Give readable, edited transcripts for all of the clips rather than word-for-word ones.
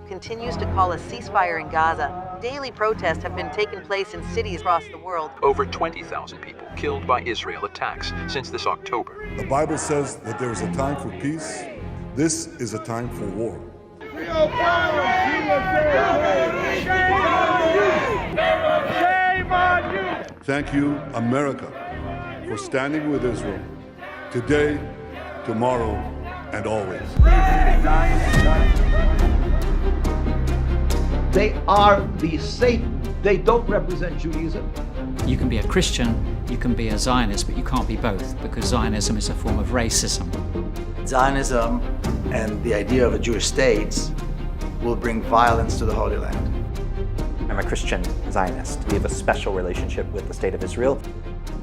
continues to call a ceasefire in Gaza. Daily protests have been taking place in cities across the world. Over 20,000 people killed by Israel attacks since this October. The Bible says that there is a time for peace. This is a time for war. Thank you, America, for standing with Israel today, tomorrow, and always. They are the Satan. They don't represent Judaism. You can be a Christian, you can be a Zionist, but you can't be both, because Zionism is a form of racism. Zionism and the idea of a Jewish state will bring violence to the Holy Land. I'm a Christian Zionist. We have a special relationship with the State of Israel.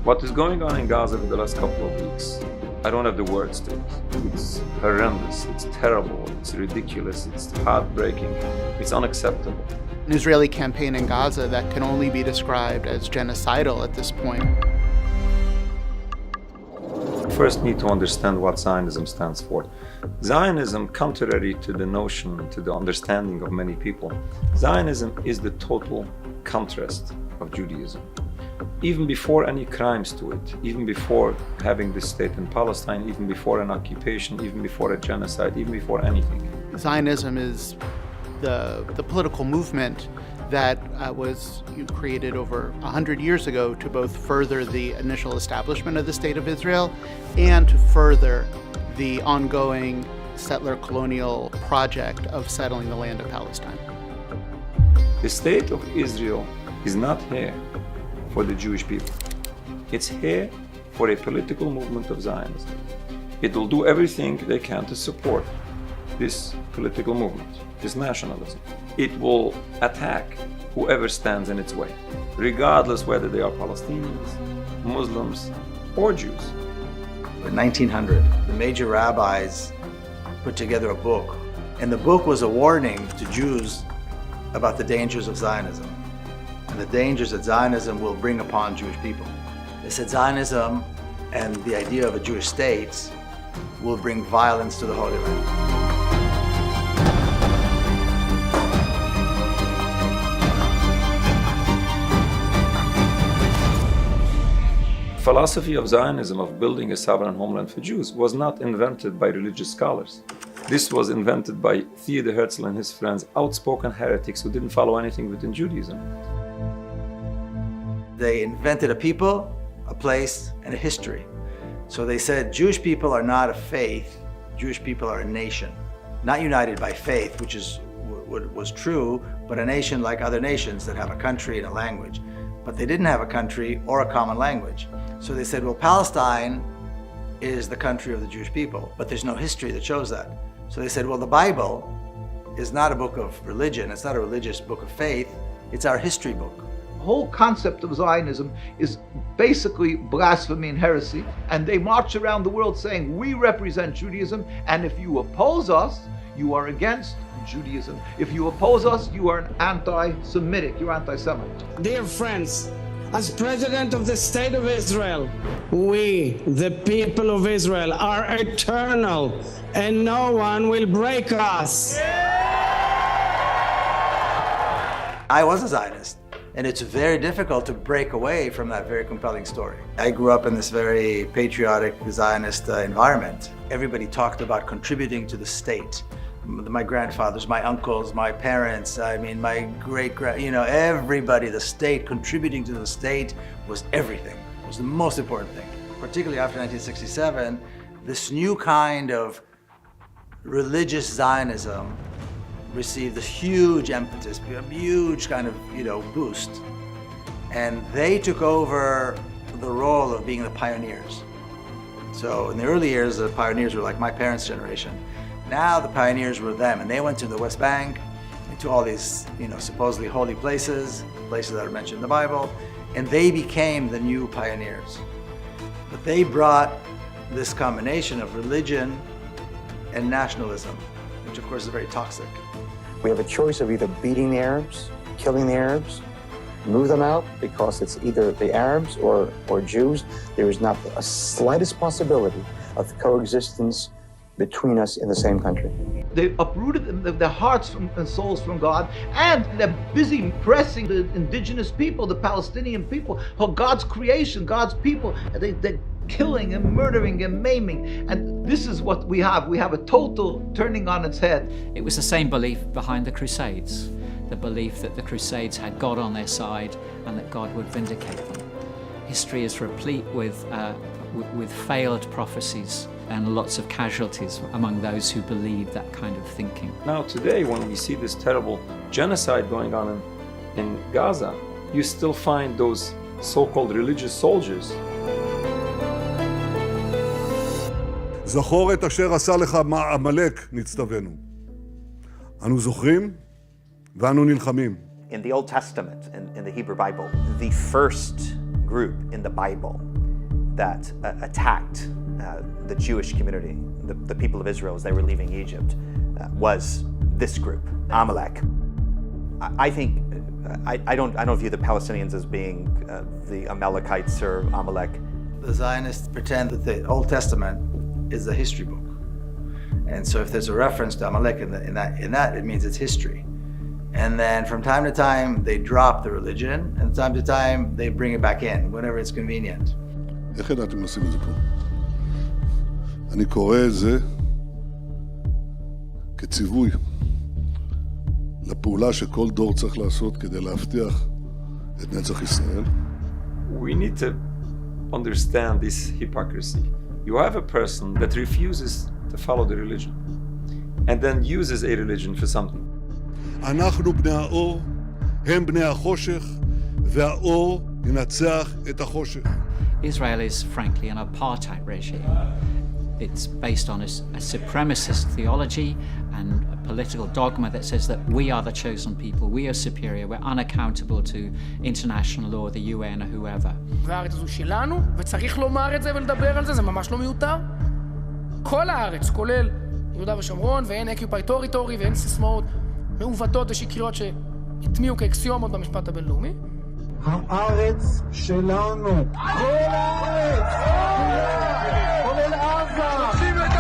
What is going on in Gaza for the last couple of weeks, I don't have the words to it. It's horrendous, it's terrible, it's ridiculous, it's heartbreaking, it's unacceptable. An Israeli campaign in Gaza that can only be described as genocidal at this point. First need to understand what Zionism stands for. Zionism, contrary to the notion, to the understanding of many people, Zionism is the total contrast of Judaism. Even before any crimes to it, even before having this state in Palestine, even before an occupation, even before a genocide, even before anything. Zionism is the political movement that was created over 100 years ago to both further the initial establishment of the State of Israel and to further the ongoing settler colonial project of settling the land of Palestine. The State of Israel is not here for the Jewish people. It's here for a political movement of Zionism. It will do everything they can to support this political movement, this nationalism. It will attack whoever stands in its way, regardless whether they are Palestinians, Muslims, or Jews. In 1900, the major rabbis put together a book, and the book was a warning to Jews about the dangers of Zionism and the dangers that Zionism will bring upon Jewish people. They said Zionism and the idea of a Jewish state will bring violence to the Holy Land. Philosophy of Zionism of building a sovereign homeland for Jews was not invented by religious scholars. This was invented by Theodor Herzl and his friends, outspoken heretics who didn't follow anything within Judaism. They invented a people, a place, and a history. So they said Jewish people are not a faith, Jewish people are a nation. Not united by faith, which is what was true, but a nation like other nations that have a country and a language. But they didn't have a country or a common language. So they said, well, Palestine is the country of the Jewish people, but there's no history that shows that. So they said, well, the Bible is not a book of religion, it's not a religious book of faith, it's our history book. The whole concept of Zionism is basically blasphemy and heresy, and they march around the world saying, we represent Judaism, and if you oppose us, you are against Judaism. If you oppose us, you are an anti-Semitic, you're anti-Semite. Dear friends, as President of the State of Israel, we, the people of Israel, are eternal, and no one will break us. I was a Zionist, and it's very difficult to break away from that very compelling story. I grew up in this very patriotic Zionist environment. Everybody talked about contributing to the state. My grandfathers, my uncles, my parents, my everybody, the state, contributing to the state was everything. It was the most important thing. Particularly after 1967, this new kind of religious Zionism received this huge impetus, a huge kind of, boost. And they took over the role of being the pioneers. So in the early years, the pioneers were like my parents' generation. Now the pioneers were them, and they went to the West Bank, into all these, supposedly holy places that are mentioned in the Bible, and they became the new pioneers. But they brought this combination of religion and nationalism, which of course is very toxic. We have a choice of either beating the Arabs, killing the Arabs, move them out because it's either the Arabs or Jews. There is not the slightest possibility of coexistence between us in the same country. They uprooted their hearts and souls from God, and they're busy pressing the indigenous people, the Palestinian people, God's creation, God's people. They're killing and murdering and maiming. And this is what we have. We have a total turning on its head. It was the same belief behind the Crusades, the belief that the Crusades had God on their side and that God would vindicate them. History is replete with failed prophecies and lots of casualties among those who believe that kind of thinking. Now today, when we see this terrible genocide going on in Gaza, you still find those so-called religious soldiers. זכור את אשר עשה לך עמלק, נצטווינו. אנו זוכרים ואנו נלחמים. In the Old Testament, in the Hebrew Bible, the first group in the Bible that attacked the Jewish community, the people of Israel as they were leaving Egypt, was this group, Amalek. I think I don't view the Palestinians as being the Amalekites or Amalek. The Zionists pretend that the Old Testament is a history book, and so if there's a reference to Amalek in that, it means it's history. And then from time to time they drop the religion, and time to time they bring it back in whenever it's convenient. איך ידעתם לשים את זה פה? אני קורא את זה כציווי לפעולה שכל דור צריך לעשות כדי להבטיח את נצח ישראל. We need to understand this hypocrisy. You have a person that refuses to follow the religion and then uses a religion for something. אנחנו בני האור, הם בני החושך, והאור ינצח את החושך. Israel is frankly an apartheid regime. It's based on a supremacist theology and a political dogma that says that we are the chosen people, we are superior, we're unaccountable to international law, the UN or whoever. והארץ הזו שלנו, וצריך לומר את זה ולדבר על זה, זה ממש לא מיותר. כל הארץ, כולל יהודה ושומרון, ואין occupy territory ואין סיסמאות מעוותות ושקריות שהטמיעו כאקסיומות במשפט הבינלאומי. הארץ שלנו. כל הארץ! כולל עזה!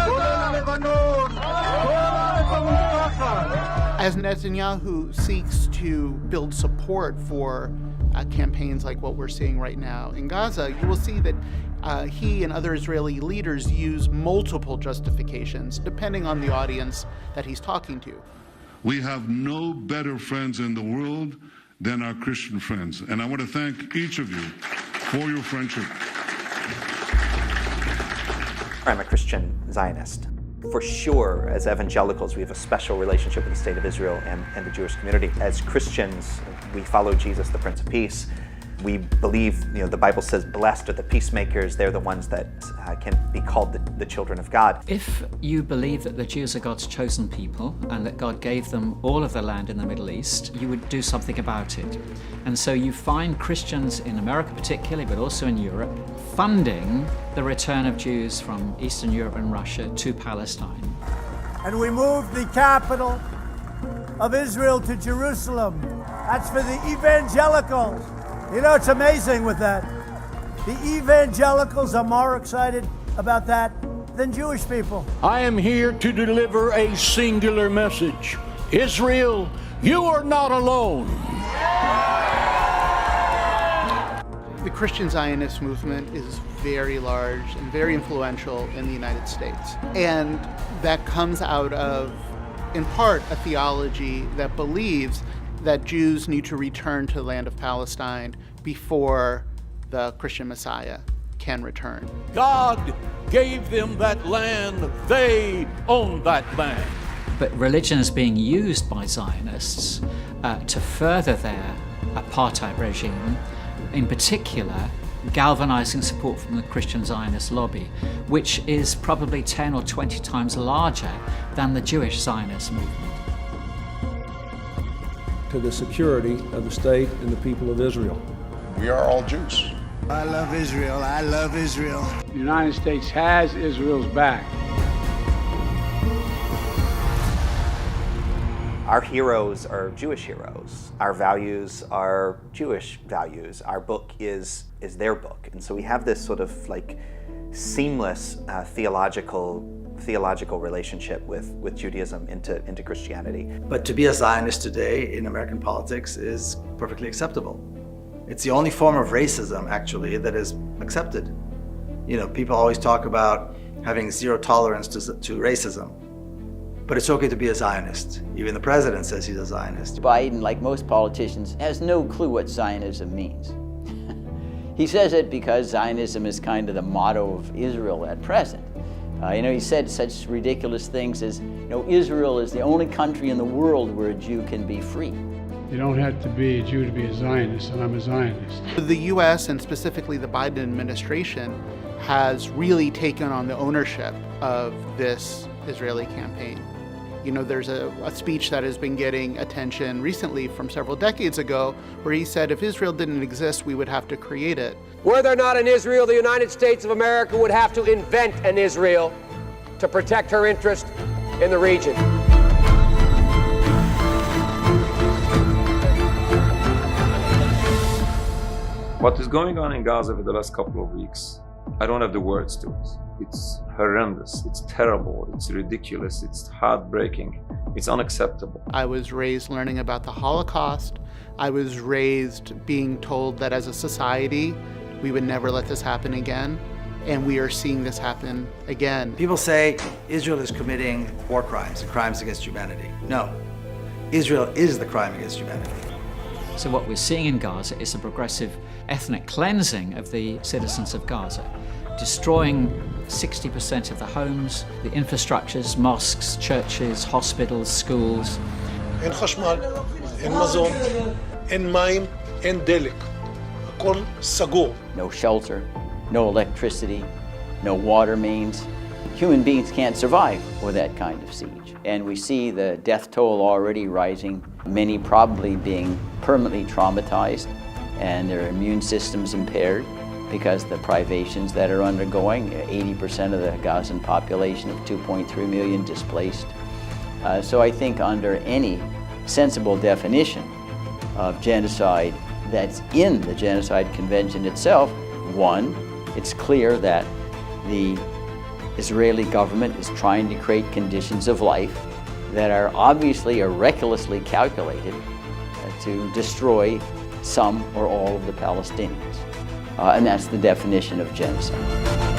כולל לבנון! כל הארץ המובטחת! As Netanyahu seeks to build support for campaigns like what we're seeing right now in Gaza, you will see that he and other Israeli leaders use multiple justifications depending on the audience that he's talking to. We have no better friends in the world than our Christian friends. And I want to thank each of you for your friendship. I'm a Christian Zionist. For sure, as evangelicals, we have a special relationship with the State of Israel and the Jewish community. As Christians, we follow Jesus, the Prince of Peace. We believe, the Bible says, blessed are the peacemakers. They're the ones that can be called the children of God. If you believe that the Jews are God's chosen people and that God gave them all of the land in the Middle East, you would do something about it. And so you find Christians in America particularly, but also in Europe, funding the return of Jews from Eastern Europe and Russia to Palestine. And we moved the capital of Israel to Jerusalem. That's for the evangelicals. It's amazing with that. The evangelicals are more excited about that than Jewish people. I am here to deliver a singular message. Israel, you are not alone. The Christian Zionist movement is very large and very influential in the United States. And that comes out of, in part, a theology that believes that Jews need to return to the land of Palestine before the Christian Messiah can return. God gave them that land. They own that land. But religion is being used by Zionists to further their apartheid regime, in particular galvanizing support from the Christian Zionist lobby, which is probably 10 or 20 times larger than the Jewish Zionist movement. To the security of the state and the people of Israel. We are all Jews. I love Israel. I love Israel. The United States has Israel's back. Our heroes are Jewish heroes. Our values are Jewish values. Our book is their book. And so we have this sort of like seamless theological theological relationship with Judaism into Christianity. But to be a Zionist today in American politics is perfectly acceptable. It's the only form of racism, actually, that is accepted. You know, people always talk about having zero tolerance to racism. But it's okay to be a Zionist. Even the president says he's a Zionist. Biden, like most politicians, has no clue what Zionism means. He says it because Zionism is kind of the motto of Israel at present. He said such ridiculous things as, Israel is the only country in the world where a Jew can be free. You don't have to be a Jew to be a Zionist, and I'm a Zionist. The U.S. and specifically the Biden administration has really taken on the ownership of this Israeli campaign. There's a speech that has been getting attention recently from several decades ago where he said if Israel didn't exist, we would have to create it. Were there not an Israel, the United States of America would have to invent an Israel to protect her interest in the region. What is going on in Gaza for the last couple of weeks, I don't have the words to it. It's horrendous, it's terrible, it's ridiculous, it's heartbreaking, it's unacceptable. I was raised learning about the Holocaust. I was raised being told that as a society, we would never let this happen again. And we are seeing this happen again. People say Israel is committing war crimes and crimes against humanity. No, Israel is the crime against humanity. So what we're seeing in Gaza is a progressive ethnic cleansing of the citizens of Gaza, destroying 60% of the homes, the infrastructures, mosques, churches, hospitals, schools. אין חשמל, אין מזון, אין מים, אין דלק. הכל סגור. No shelter, no electricity, no water mains. Human beings can't survive with that kind of siege. And we see the death toll already rising, many probably being permanently traumatized and their immune systems impaired because the privations that are undergoing, 80% of the Gazan population of 2.3 million displaced. So I think under any sensible definition of genocide that's in the Genocide Convention itself, one, it's clear that the Israeli government is trying to create conditions of life that are obviously or recklessly calculated to destroy some or all of the Palestinians. And that's the definition of genocide.